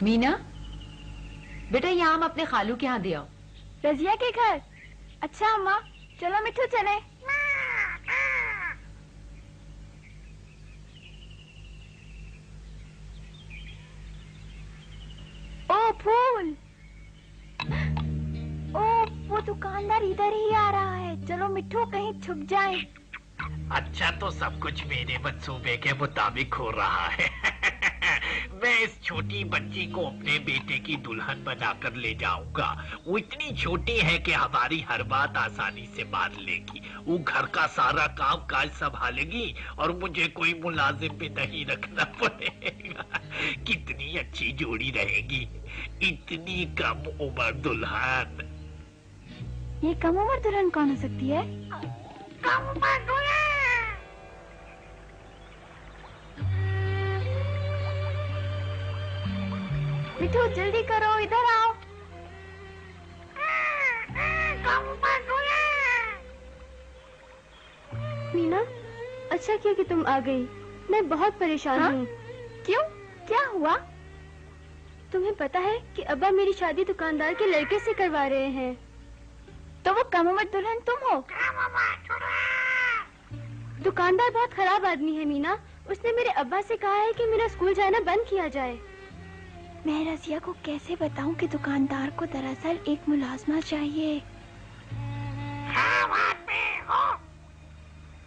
मीना, बेटा ये आम अपने खालू के यहाँ दे आओ। रजिया के घर? अच्छा अम्मा, चलो मिठू चले। ओ फूल, ओ वो दुकानदार इधर ही आ रहा है। चलो मिठू कहीं छुप जाए। अच्छा तो सब कुछ मेरे मंसूबे के मुताबिक हो रहा है। मैं इस छोटी बच्ची को अपने बेटे की दुल्हन बनाकर ले जाऊंगा। वो इतनी छोटी है कि हमारी हर बात आसानी से मान लेगी। वो घर का सारा काम काज संभालेगी और मुझे कोई मुलाजिम भी नहीं रखना पड़ेगा। कितनी अच्छी जोड़ी रहेगी, इतनी कम उम्र दुल्हन। ये कम उम्र दुल्हन कौन हो सकती है? कम उम्र दुल्हन। मिठू जल्दी करो, इधर आओ। मीना, अच्छा किया कि तुम आ गई। मैं बहुत परेशान हूँ। क्यों, क्या हुआ? तुम्हें पता है कि अब्बा मेरी शादी दुकानदार के लड़के से करवा रहे हैं। तो वो कम उम्र दुल्हन तुम हो? दुकानदार बहुत खराब आदमी है मीना। उसने मेरे अब्बा से कहा है कि मेरा स्कूल जाना बंद किया जाए। मैं रजिया को कैसे बताऊं कि दुकानदार को दरअसल एक मुलाजमा चाहिए।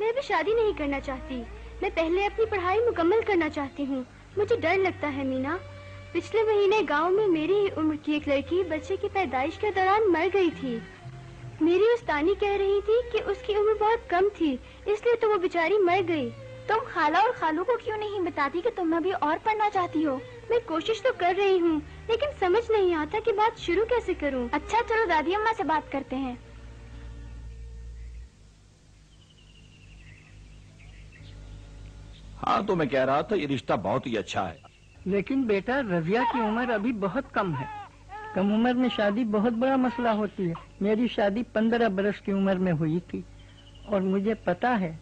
मैं भी शादी नहीं करना चाहती। मैं पहले अपनी पढ़ाई मुकम्मल करना चाहती हूँ। मुझे डर लगता है मीना। पिछले महीने गांव में मेरी ही उम्र की एक लड़की बच्चे की पैदाइश के दौरान मर गई थी। मेरी उस्तानी कह रही थी कि उसकी उम्र बहुत कम थी, इसलिए तो वो बेचारी मर गई। तुम खाला और खालू को क्यों नहीं बताती कि तुम अभी और पढ़ना चाहती हो? मैं कोशिश तो कर रही हूँ, लेकिन समझ नहीं आता कि बात शुरू कैसे करूँ। अच्छा चलो दादी अम्मा से बात करते हैं। हाँ तो मैं कह रहा था ये रिश्ता बहुत ही अच्छा है। लेकिन बेटा रजिया की उम्र अभी बहुत कम है। कम उम्र में शादी बहुत बड़ा मसला होती है। मेरी शादी 15 बरस की उम्र में हुई थी और मुझे पता है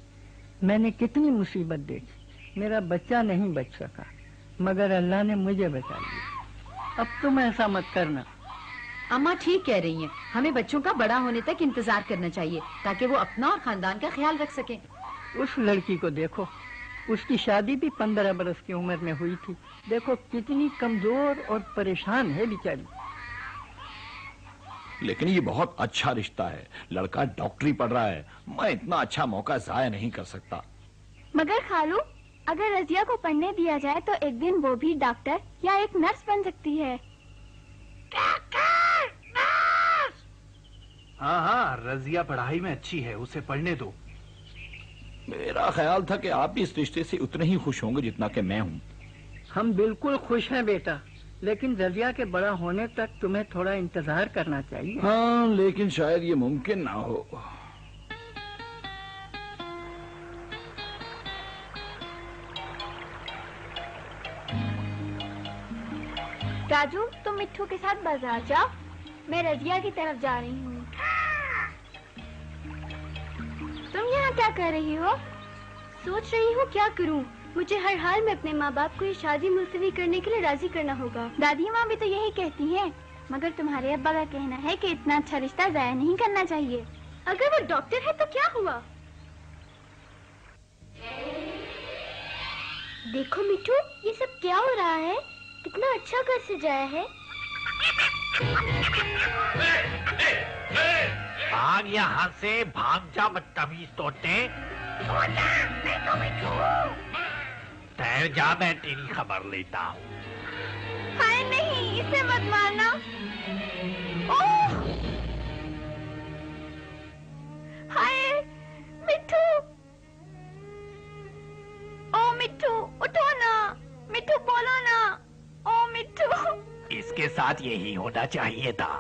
मैंने कितनी मुसीबत देखी। मेरा बच्चा नहीं बच सका, मगर अल्लाह ने मुझे बचा लिया। अब तुम ऐसा मत करना। अम्मा ठीक कह रही हैं। हमें बच्चों का बड़ा होने तक इंतजार करना चाहिए ताकि वो अपना और खानदान का ख्याल रख सकें। उस लड़की को देखो, उसकी शादी भी 15 बरस की उम्र में हुई थी। देखो कितनी कमजोर और परेशान है बेचारी। लेकिन ये बहुत अच्छा रिश्ता है। लड़का डॉक्टरी पढ़ रहा है। मैं इतना अच्छा मौका जाया नहीं कर सकता। मगर खालू, अगर रजिया को पढ़ने दिया जाए तो एक दिन वो भी डॉक्टर या एक नर्स बन सकती है। Doctor, nurse. हाँ हाँ, रजिया पढ़ाई में अच्छी है, उसे पढ़ने दो। मेरा ख्याल था कि आप भी इस रिश्ते से उतने ही खुश होंगे जितना कि मैं हूँ। हम बिल्कुल खुश हैं बेटा, लेकिन रजिया के बड़ा होने तक तुम्हें थोड़ा इंतजार करना चाहिए। हाँ, लेकिन शायद ये मुमकिन ना हो। राजू, तुम मिट्ठू के साथ बाजार जाओ, मैं रजिया की तरफ जा रही हूँ। तुम यहाँ क्या कर रही हो? सोच रही हूँ क्या करूँ। मुझे हर हाल में अपने माँ बाप को ये शादी मुलतवी करने के लिए राजी करना होगा। दादी माँ भी तो यही कहती हैं, मगर तुम्हारे अब्बा का कहना है कि इतना अच्छा रिश्ता जाया नहीं करना चाहिए। अगर वो डॉक्टर है तो क्या हुआ? देखो मिठू, ये सब क्या हो रहा है? कितना अच्छा घर सजाया है। भाग यहाँ से, भाग जा बदतमीज तोते। ठहर जा, मैं तेरी खबर लेता हूँ। हाय नहीं, इसे मत मारना। ओह! हाय मिठू, ओ मिठू उठो ना, मिठू बोलो ना, ओ मिठू। इसके साथ यही होना चाहिए था।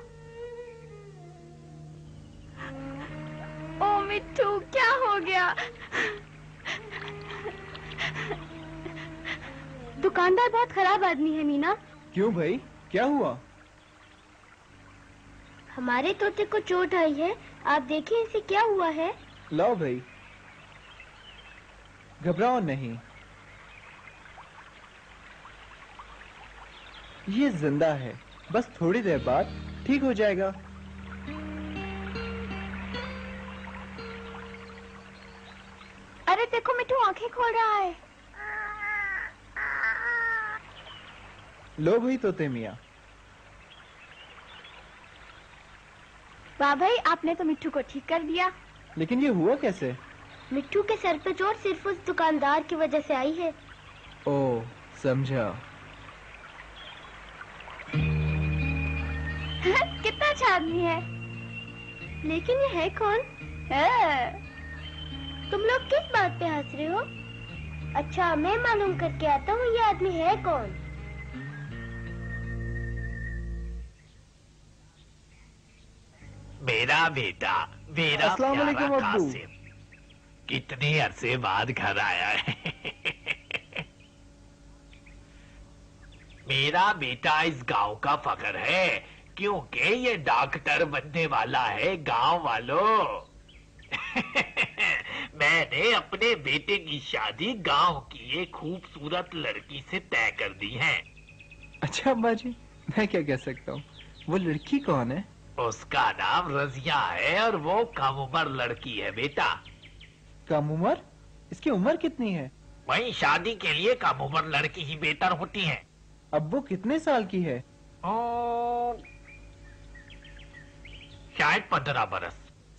ओ मिठू क्या हो गया? दुकानदार बहुत खराब आदमी है मीना। क्यों भाई, क्या हुआ? हमारे तोते को चोट आई है, आप देखिए इसे क्या हुआ है। लाओ भाई, घबराओ नहीं। ये जिंदा है, बस थोड़ी देर बाद ठीक हो जाएगा। अरे देखो मिठू आंखें खोल रहा है। लो भाई तोते मियाँ। वाह भाई, आपने तो मिठू को ठीक कर दिया। लेकिन ये हुआ कैसे? मिट्टू के सर पे चोट सिर्फ उस दुकानदार की वजह से आई है। ओह, समझा। कितना अच्छा आदमी है। लेकिन ये है कौन? तुम लोग किस बात पे हंस रहे हो? अच्छा, मैं मालूम करके आता हूँ ये आदमी है कौन। मेरा बेटा, मेरा अस्सलाम वालेकुम प्यारा अब्बू। कासिम, कितने अरसे बाद घर आया है। मेरा बेटा इस गांव का फख्र है, क्योंकि ये डॉक्टर बनने वाला है गांव वालों। मैंने अपने बेटे की शादी गांव की एक खूबसूरत लड़की से तय कर दी है। अच्छा अब्बा जी, मैं क्या कह सकता हूँ। वो लड़की कौन है? उसका नाम रजिया है और वो कम उम्र लड़की है बेटा। कम उम्र? इसकी उम्र कितनी है? वही शादी के लिए कम उम्र लड़की ही बेहतर होती है। अब वो कितने साल की है? शायद 15 बरस।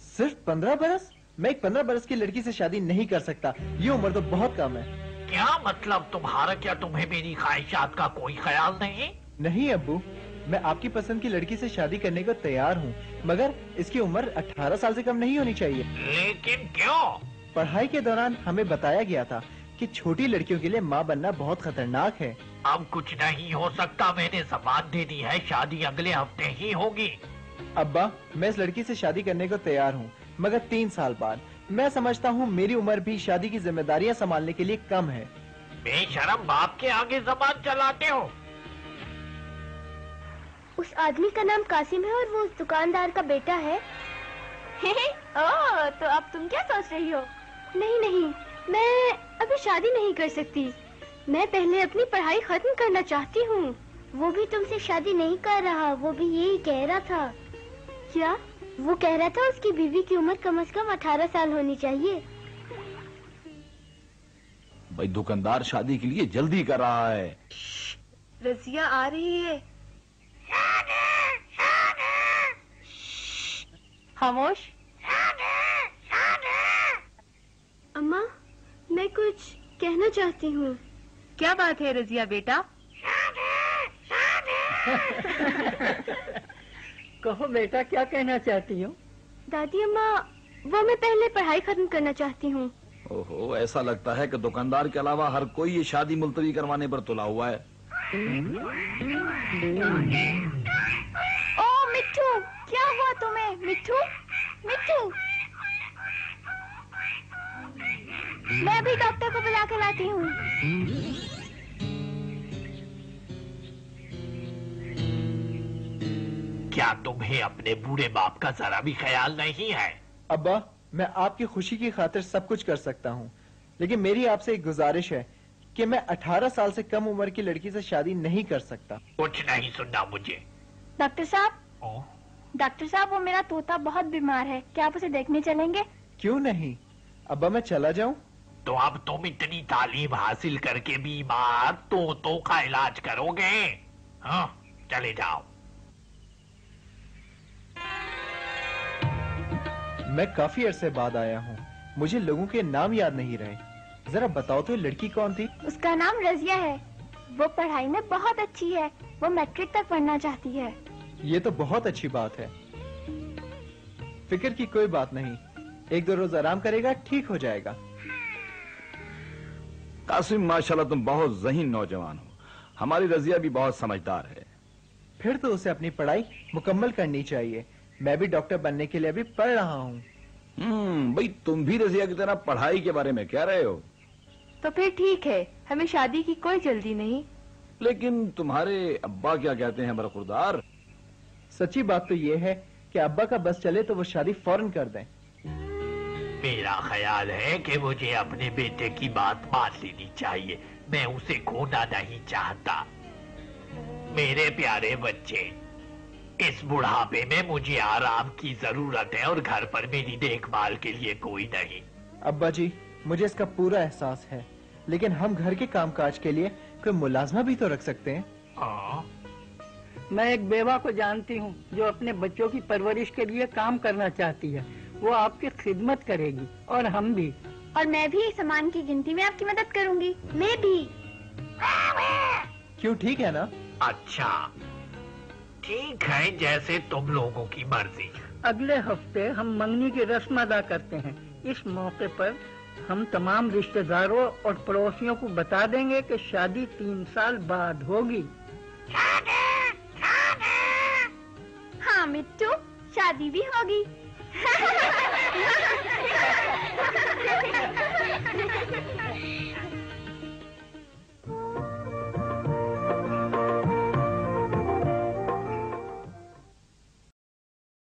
सिर्फ 15 बरस? मैं एक 15 बरस की लड़की से शादी नहीं कर सकता। ये उम्र तो बहुत कम है। क्या मतलब तुम्हारा? क्या तुम्हें मेरी ख्वाहिशात का कोई ख्याल नहीं? नहीं अब्बू, मैं आपकी पसंद की लड़की से शादी करने को तैयार हूँ, मगर इसकी उम्र 18 साल से कम नहीं होनी चाहिए। लेकिन क्यों? पढ़ाई के दौरान हमें बताया गया था कि छोटी लड़कियों के लिए माँ बनना बहुत खतरनाक है। अब कुछ नहीं हो सकता। मैंने जबान दे दी है, शादी अगले हफ्ते ही होगी। अब्बा, मैं इस लड़की से शादी करने को तैयार हूँ, मगर 3 साल बाद। मैं समझता हूँ मेरी उम्र भी शादी की जिम्मेदारियाँ संभालने के लिए कम है। बेशरम बाप के आगे जबान चलाते हो। उस आदमी का नाम कासिम है और वो उस दुकानदार का बेटा है। ओह, तो अब तुम क्या सोच रही हो? नहीं नहीं, मैं अभी शादी नहीं कर सकती। मैं पहले अपनी पढ़ाई खत्म करना चाहती हूँ। वो भी तुमसे शादी नहीं कर रहा, वो भी यही कह रहा था। क्या? वो कह रहा था उसकी बीवी की उम्र कम से कम 18 साल होनी चाहिए। भाई दुकानदार शादी के लिए जल्दी कर रहा है। रजिया आ रही है। खामोश। अम्मा, मैं कुछ कहना चाहती हूँ। क्या बात है रजिया बेटा? कहो बेटा, क्या कहना चाहती हो? दादी अम्मा, वो मैं पहले पढ़ाई खत्म करना चाहती हूँ। ओहो, ऐसा लगता है कि दुकानदार के अलावा हर कोई ये शादी मुलतवी करवाने पर तुला हुआ है। ओ मिट्टू, क्या हुआ तुम्हें? मिट्टू, मिट्टू, मैं अभी डॉक्टर को बुला के लाती हूँ। क्या तुम्हें अपने बूढ़े बाप का जरा भी ख्याल नहीं है? अब्बा, मैं आपकी खुशी की खातिर सब कुछ कर सकता हूँ, लेकिन मेरी आपसे एक गुजारिश है कि मैं 18 साल से कम उम्र की लड़की से शादी नहीं कर सकता। कुछ नहीं सुनना मुझे। डॉक्टर साहब, वो मेरा तोता बहुत बीमार है, क्या आप उसे देखने चलेंगे? क्यों नहीं? अब्बा, मैं चला जाऊं? तो अब तुम इतनी तालीम हासिल करके बीमार तोतों का इलाज करोगे? हाँ, चले जाओ। मैं काफी अरसे बाद आया हूँ, मुझे लोगों के नाम याद नहीं रहे। जरा बताओ तो ये लड़की कौन थी? उसका नाम रजिया है। वो पढ़ाई में बहुत अच्छी है, वो मैट्रिक तक पढ़ना चाहती है। ये तो बहुत अच्छी बात है। फिक्र की कोई बात नहीं, 1-2 रोज आराम करेगा, ठीक हो जाएगा। कासिम, माशाल्लाह तुम बहुत ज़हीन नौजवान हो। हमारी रजिया भी बहुत समझदार है। फिर तो उसे अपनी पढ़ाई मुकम्मल करनी चाहिए। मैं भी डॉक्टर बनने के लिए अभी पढ़ रहा हूँ। भाई तुम भी रजिया की तरह पढ़ाई के बारे में कह रहे हो? तो फिर ठीक है, हमें शादी की कोई जल्दी नहीं। लेकिन तुम्हारे अब्बा क्या कहते हैं बरखुरदार? सच्ची बात तो ये है कि अब्बा का बस चले तो वो शादी फौरन कर दें। मेरा ख्याल है कि मुझे अपने बेटे की बात मान लेनी चाहिए। मैं उसे खोना नहीं चाहता। मेरे प्यारे बच्चे, इस बुढ़ापे में मुझे आराम की जरूरत है और घर पर मेरी देखभाल के लिए कोई नहीं। अब्बा जी, मुझे इसका पूरा एहसास है, लेकिन हम घर के कामकाज के लिए कोई मुलाजमा भी तो रख सकते हैं। हाँ, मैं एक बेवा को जानती हूँ जो अपने बच्चों की परवरिश के लिए काम करना चाहती है। वो आपकी खिदमत करेगी और हम भी। और मैं भी सामान की गिनती में आपकी मदद करूंगी। मैं भी। क्यों, ठीक है ना? अच्छा ठीक है, जैसे तुम लोगों की मर्जी। अगले हफ्ते हम मंगनी की रस्म अदा करते हैं। इस मौके पर हम तमाम रिश्तेदारों और पड़ोसियों को बता देंगे कि शादी 3 साल बाद होगी। हाँ मिट्टू, शादी भी होगी।